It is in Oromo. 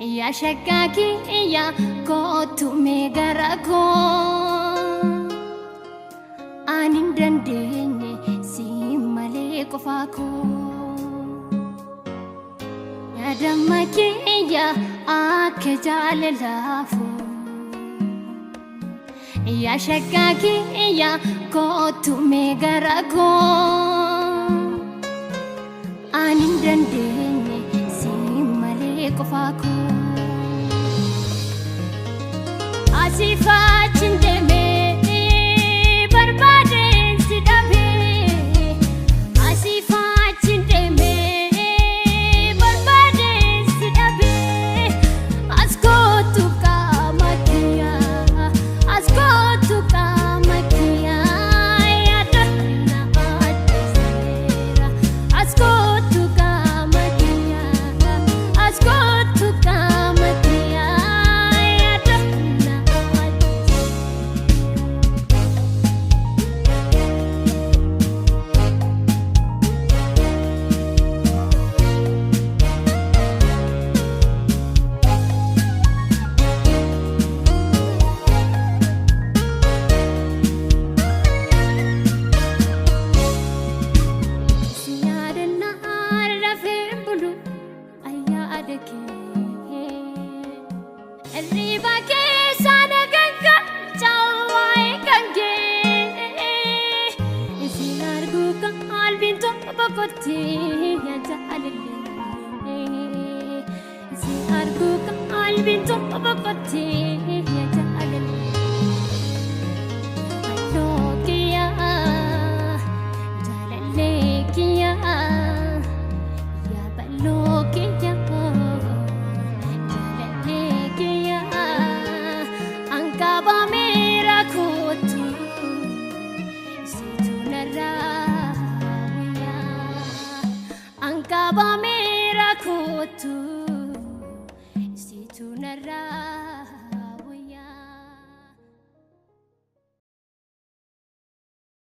Ya shakaki ya kotu megarako anin dandene si male kofako ya damaki ya akejale lafu ya shakaki ya kotu megarako anin dandene si male kofako Asifachin deme barbaden sidabe Asifachin deme barbaden sidabe Asko tu kamakia ya dana adisera Asko tu kamakia Angkaba